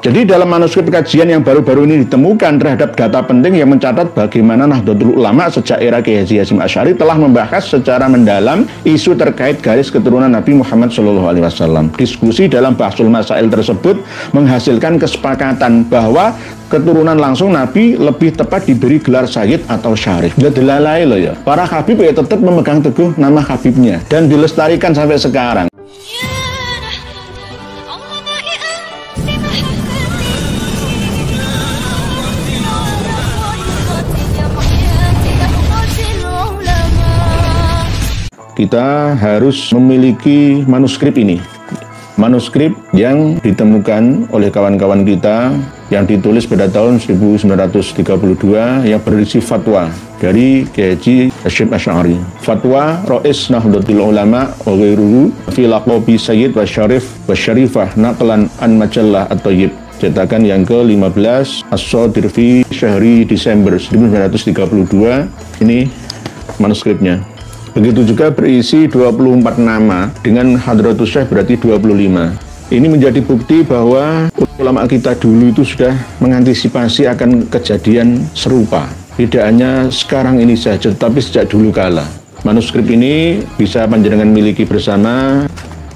Jadi dalam manuskrip kajian yang baru-baru ini ditemukan terhadap data penting yang mencatat bagaimana Nahdlatul Ulama sejak era Kiai Haji Hasyim Asy'ari telah membahas secara mendalam isu terkait garis keturunan Nabi Muhammad SAW. Diskusi dalam Bahsul Masail tersebut menghasilkan kesepakatan bahwa keturunan langsung Nabi lebih tepat diberi gelar Sayyid atau Syarif. Dilalai loh ya. Para Habib ya tetap memegang teguh nama Habibnya dan dilestarikan sampai sekarang. Kita harus memiliki manuskrip ini. Manuskrip yang ditemukan oleh kawan-kawan kita yang ditulis pada tahun 1932 yang berisi fatwa dari Kiai Haji Hasyim Asy'ari. Fatwa Rais Nahdlatul Ulama wa ghairuhu fi laqabi Sayyid wa Syarif wa Syarifah naqlan an Majallah At-Thayyib. Cetakan yang ke-15 As-Shadir fi Syahri Desember 1932. Ini manuskripnya. Begitu juga berisi 24 nama, dengan Hadratus Syekh berarti 25. Ini menjadi bukti bahwa ulama kita dulu itu sudah mengantisipasi akan kejadian serupa. Tidak hanya sekarang ini saja, tetapi sejak dulu kala. Manuskrip ini bisa panjenengan miliki bersama.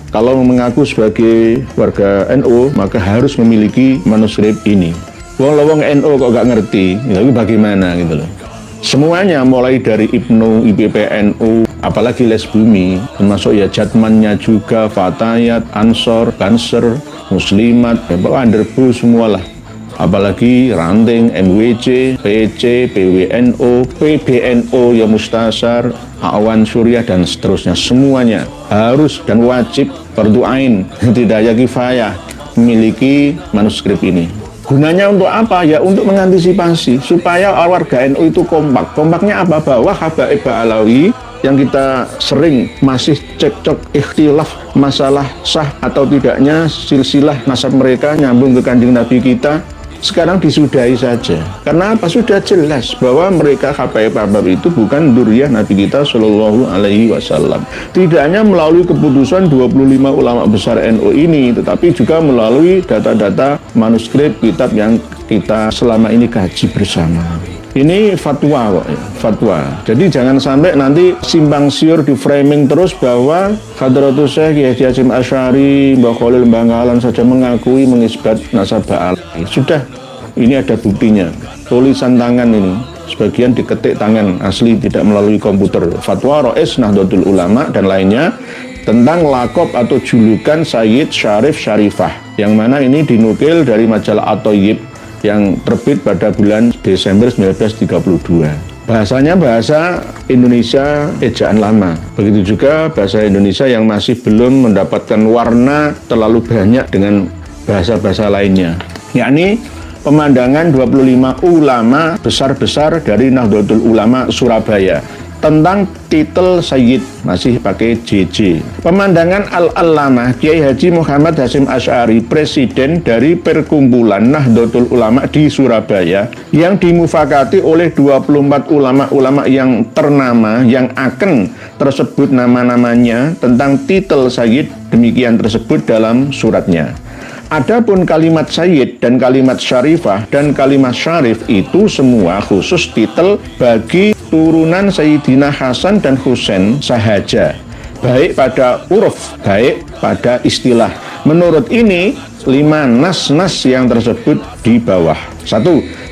Kalau mengaku sebagai warga NU, maka harus memiliki manuskrip ini. Wong NU kok gak ngerti, tapi bagaimana gitu loh. Semuanya mulai dari Ibnu, IPPNU, apalagi Les Bumi, termasuk ya Jatmannya juga, Fatayat, Ansor, Banser, Muslimat, Anderbu semualah. Apalagi Ranting, MWC, PC, PWNO, PBNO, ya Mustasar, Awan Suryah, dan seterusnya. Semuanya harus dan wajib fardu-ain, tidak ya kifayah, memiliki manuskrip ini. Gunanya untuk apa? Ya untuk mengantisipasi supaya warga NU itu kompak. Kompaknya apa? Bahwa Habaib Alawi yang kita sering masih cekcok ikhtilaf masalah sah atau tidaknya silsilah nasab mereka nyambung ke kanjeng Nabi kita, sekarang disudahi saja. Karena apa? Sudah jelas bahwa mereka Habaib itu bukan dzurriyyah Nabi kita Shallallahu Alaihi Wasallam. Tidak hanya melalui keputusan 25 ulama besar NU ini, tetapi juga melalui data-data manuskrip kitab yang kita selama ini kaji bersama. Ini fatwa kok, fatwa. Jadi jangan sampai nanti simpang siur di framing terus bahwa Hadratus Syekh Kiai Haji Hasyim Asy'ari, Mbah Khalil Bangkalan saja mengakui mengisbat nasab Alawi. Sudah, ini ada buktinya. Tulisan tangan ini, sebagian diketik tangan asli tidak melalui komputer. Fatwa Rais Nahdlatul Ulama dan lainnya tentang lakop atau julukan Sayyid, Syarif, Syarifah, yang mana ini dinukil dari majalah At-Thayyib yang terbit pada bulan Desember 1932. Bahasanya bahasa Indonesia ejaan lama. Begitu juga bahasa Indonesia yang masih belum mendapatkan warna terlalu banyak dengan bahasa-bahasa lainnya. Yakni pemandangan 25 ulama besar-besar dari Nahdlatul Ulama Surabaya tentang titel Sayyid, masih pakai JJ. Pemandangan Al-Allamah Kiai Haji Muhammad Hasyim Asy'ari, presiden dari Perkumpulan Nahdlatul Ulama di Surabaya, yang dimufakati oleh 24 ulama-ulama yang ternama yang akan tersebut nama-namanya tentang titel Sayyid, demikian tersebut dalam suratnya. Adapun kalimat Sayyid dan kalimat Syarifah dan kalimat Syarif itu semua khusus titel bagi turunan Sayyidina Hasan dan Husain sahaja, baik pada huruf, baik pada istilah. Menurut ini 5 nas-nas yang tersebut di bawah. 1.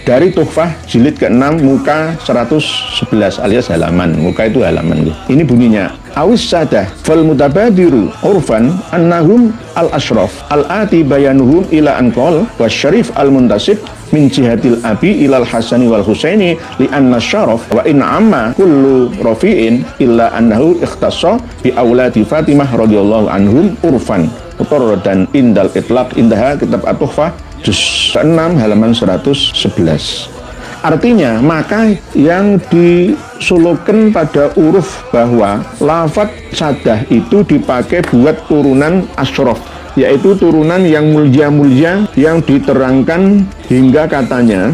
Dari Tuhfah jilid ke-6 muka 111 alias halaman. Muka itu halaman. Ini bunyinya: awis sadah fal mutabadiru urfan annahum al-ashraf al-ati bayanuhum ila anqal wa syarif al-muntasib min jihatil abi ilal hasani wal husaini li anna syaraf wa in amma kullu rafi'in illa annahu ikhtassa bi auladi Fatimah radhiyallahu anhum urfan dan indal itlaq indaha kitab At-Tuhfah juz 6 halaman 111. Artinya, maka yang disulukan pada uruf bahwa lafadz sadah itu dipakai buat turunan asyraf, yaitu turunan yang mulia-mulia yang diterangkan hingga katanya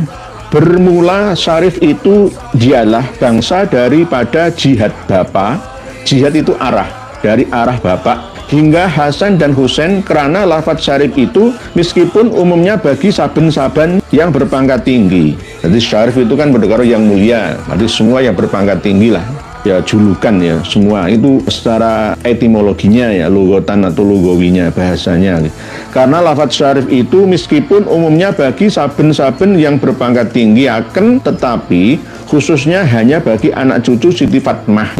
bermula syarif itu dialah bangsa daripada jihad bapa. Jihad itu arah, dari arah bapak hingga Hasan dan Husain, karena lafadz syarif itu meskipun umumnya bagi saben-saben yang berpangkat tinggi. Jadi syarif itu kan berdekaro yang mulia, berarti semua yang berpangkat tinggi lah. Ya julukan ya semua itu secara etimologinya ya, lugotan atau lugawinya bahasanya. Karena lafadz syarif itu meskipun umumnya bagi saben-saben yang berpangkat tinggi akan tetapi khususnya hanya bagi anak cucu Siti Fatmah,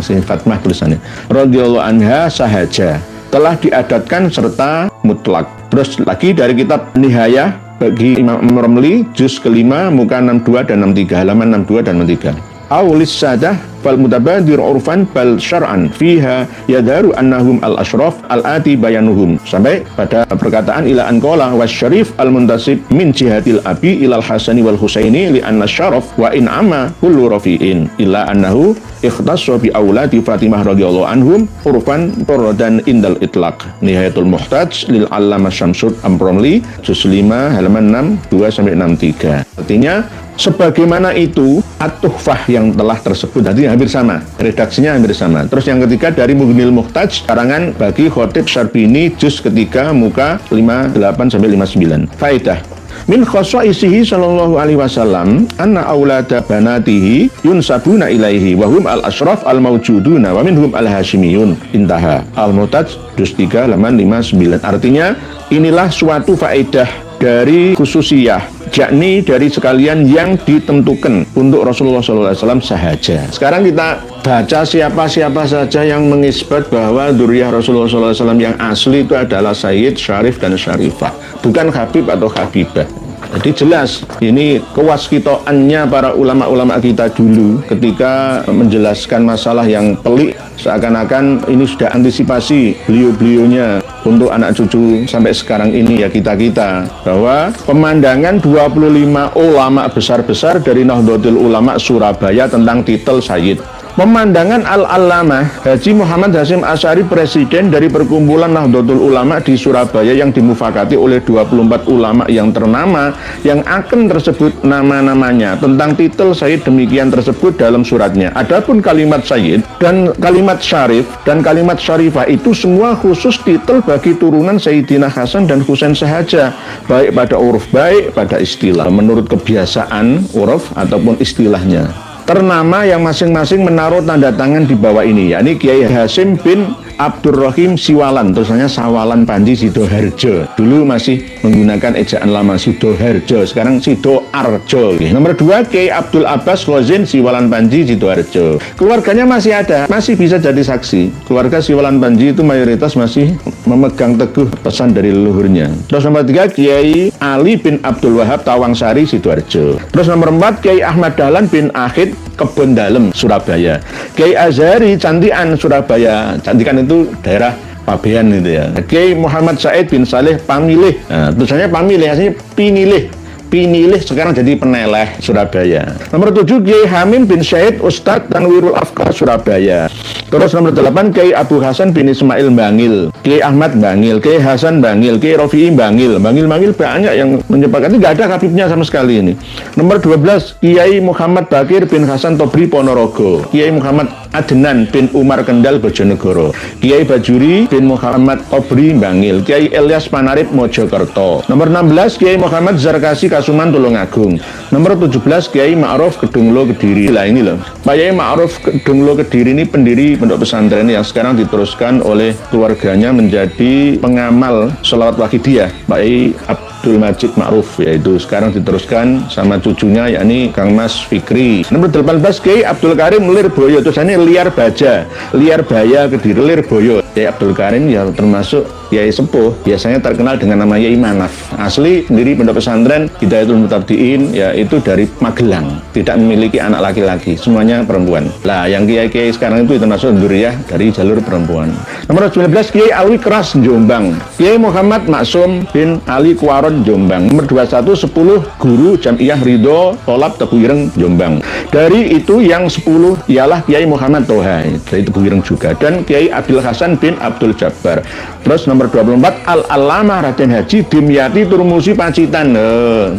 tulisannya radhiyallahu anha sahaja, telah diadatkan serta mutlak. Terus lagi dari kitab Nihayah bagi Imam Romli juz kelima muka 62 dan 63, halaman 62 dan 63. Aulis sadah fal mutabadir urfan bal syar'an fiha yadharu annahum al-ashraf al-ati bayanuhum, sampai pada perkataan ila anqala wasyarif al-muntasib min jihatil abi ilal hasani wal husaini li anna syaraf wa in amma kullu rafi'in illa annahu ikhtassa bi auladi Fatimah radhiyallahu anhum urfan torodan indal itlaq. Nihayatul Muhtaj lil Allamah Syamsud Amromli juz 5 halaman 62 sampai 63. Artinya sebagaimana itu at-tuhfah yang telah tersebut, tadi hampir sama, redaksinya hampir sama. Terus yang ketiga dari Mughnil Muhtaj karangan bagi Khatib Syarbini juz ketiga muka 58 sampai 59. Faedah min khoswaisihi sallallahu alaihi wasallam anna aulada banatihi yunsabuna ilaihi wa hum al-ashraf al-mawjuduna wa minhum al-hashimiyun. Intaha. Al-Muhtaj juz 3 halaman 59. Artinya inilah suatu faedah dari khususiyah, yakni dari sekalian yang ditentukan untuk Rasulullah SAW sahaja. Sekarang kita baca siapa-siapa saja yang mengisbat bahwa dzurriyyah Rasulullah SAW yang asli itu adalah Sayyid, Syarif, dan Syarifah, bukan Habib atau Habibah. Jadi jelas ini kewaskitoannya para ulama-ulama kita dulu ketika menjelaskan masalah yang pelik, seakan-akan ini sudah antisipasi beliau-beliaunya untuk anak cucu sampai sekarang ini ya kita-kita, bahwa pemandangan 25 ulama besar-besar dari Nahdlatul Ulama Surabaya tentang titel Sayyid. Pemandangan Al-Allamah Haji Muhammad Hasyim Asy'ari, presiden dari perkumpulan Nahdlatul Ulama di Surabaya yang dimufakati oleh 24 ulama yang ternama yang akan tersebut nama-namanya tentang titel Sayyid demikian tersebut dalam suratnya. Adapun kalimat Sayyid dan kalimat Syarif dan kalimat Syarifah itu semua khusus titel bagi turunan Sayyidina Hasan dan Husain sahaja, baik pada uruf baik pada istilah, menurut kebiasaan uruf ataupun istilahnya. Ternama yang masing-masing menaruh tanda tangan di bawah ini, yakni Kiai Hasyim bin Abdurrahim Siwalan, tulisannya Sawalan Panji Sidoharjo. Dulu masih menggunakan ejaan lama Sidoharjo, sekarang Sidoarjo. Nomor 2 Kiai Abdul Abbas Khozin Siwalan Panji Sidoharjo. Keluarganya masih ada, masih bisa jadi saksi. Keluarga Siwalan Panji itu mayoritas masih memegang teguh pesan dari leluhurnya. Terus nomor 3 Kiai Ali bin Abdul Wahab Tawangsari Sidoarjo. Terus nomor 4 Kiai Ahmad Dahlan bin Akhid Kebon Dalem Surabaya. Kiai Azhari Cantikan Surabaya. Cantikan itu daerah Pabean itu ya. Kiai Muhammad Said bin Saleh Pamilih. Nah, tulisannya Pamilih, aslinya Pinilih. Pinilih sekarang jadi Peneleh Surabaya. Nomor 7 Kiai Hamim bin Syahid Ustadz Tanwirul Afkar Surabaya. Terus nomor 8 Kiai Abu Hasan bin Ismail Bangil, Kiai Ahmad Bangil, Kiai Hasan Bangil, Kiai Rofi'i Bangil. Bangil banyak yang menyepakati, nggak ada habibnya sama sekali ini. Nomor 12 Kiai Muhammad Bakir bin Hasan Tobri Ponorogo, Kiai Muhammad Adnan bin Umar Kendal Bojonegoro, Kiai Bajuri bin Muhammad Tobri Bangil, Kiai Ilyas Panarip Mojokerto. Nomor 16 Kiai Muhammad Zarkasi Kasuman Tulungagung. Nomor 17 Kiai Ma'ruf Kedunglo Kediri. Lah ini loh, Pak Kiai Ma'ruf Kedunglo Kediri ini pendiri pondok pesantren yang sekarang diteruskan oleh keluarganya menjadi pengamal sholawat wakidiyah, Pak Kiai Abdul Majid Ma'ruf, yaitu sekarang diteruskan sama cucunya yakni Kang Mas Fikri. Nomor 18 Kiai Abdul Karim Lirboyo, tulisannya Liar Baja, Liar Baya Kediri, Lirboyo. Kiai Abdul Karim ya termasuk Kiai sepuh, biasanya terkenal dengan nama Yai Manaf. Asli sendiri pondok pesantren Hidayatul Mutabdiin yaitu dari Magelang, tidak memiliki anak laki-laki, semuanya perempuan. Lah yang kiai-kiai sekarang itu termasuk dzurriyyah dari jalur perempuan. Nomor 19 Kiai Alwi Keras Jombang, Kiai Muhammad Maksum bin Ali Kuaron Jombang. Nomor 21 10 Guru Jamiyah Ridho Tolab Tebu Ireng Jombang. Dari itu yang 10 ialah Kiai Muhammad Toha dari Tebu Ireng juga, dan Kiai Abdul Hasan bin Abdul Jabbar. Terus nomor nomor 24 Al-Alamah Raden Haji Dimyati Turmusi Pacitan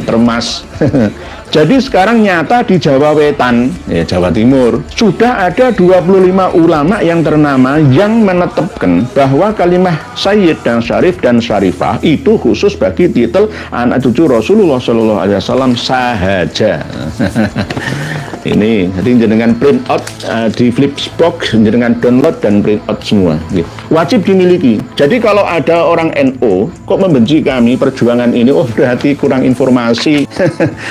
Termas. Jadi sekarang nyata di Jawa Wetan, ya Jawa Timur, sudah ada 25 ulama yang ternama yang menetapkan bahwa kalimah Sayyid dan Syarif dan Syarifah itu khusus bagi titel anak cucu Rasulullah SAW sahaja. Ini, jadi jenengan print out di Flipbox, jenengan download dan print out semua. Gitu. Wajib dimiliki. Jadi kalau ada orang NU kok membenci kami perjuangan ini, oh berarti kurang informasi.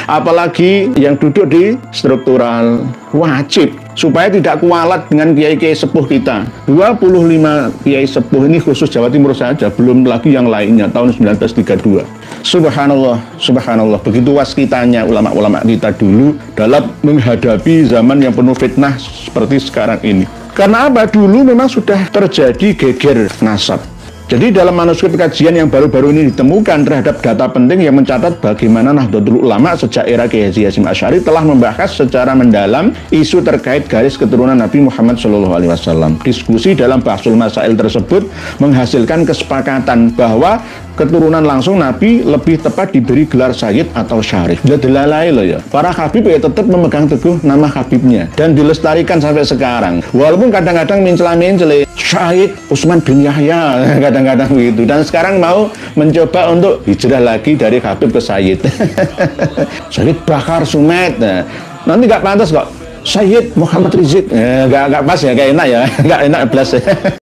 Apalagi yang duduk di struktural, wajib supaya tidak kualat dengan kiai-kiai sepuh kita. 25 kiai sepuh ini khusus Jawa Timur saja, belum lagi yang lainnya tahun 1932. Subhanallah, subhanallah, begitu waskitanya ulama-ulama kita dulu dalam menghadapi zaman yang penuh fitnah seperti sekarang ini. Karena apa? Dulu memang sudah terjadi geger nasab. Jadi dalam manuskrip kajian yang baru-baru ini ditemukan terhadap data penting yang mencatat bagaimana Nahdlatul Ulama sejak era Kiai Haji Hasyim Asy'ari telah membahas secara mendalam isu terkait garis keturunan Nabi Muhammad SAW. Diskusi dalam Bahsul Masail tersebut menghasilkan kesepakatan bahwa keturunan langsung Nabi lebih tepat diberi gelar Sayyid atau Syarif. Dilalai loh ya. Para Habib ya tetap memegang teguh nama Habibnya dan dilestarikan sampai sekarang. Walaupun kadang-kadang mencela-mencela Syahid Utsman bin Yahya kadang-kadang begitu, dan sekarang mau mencoba untuk hijrah lagi dari Habib ke Sayyid. Sayyid Bakar Sumet, nanti nggak pantas kok Sayyid Muhammad Rizik, nggak pas ya, nggak enak ya, nggak enak plus.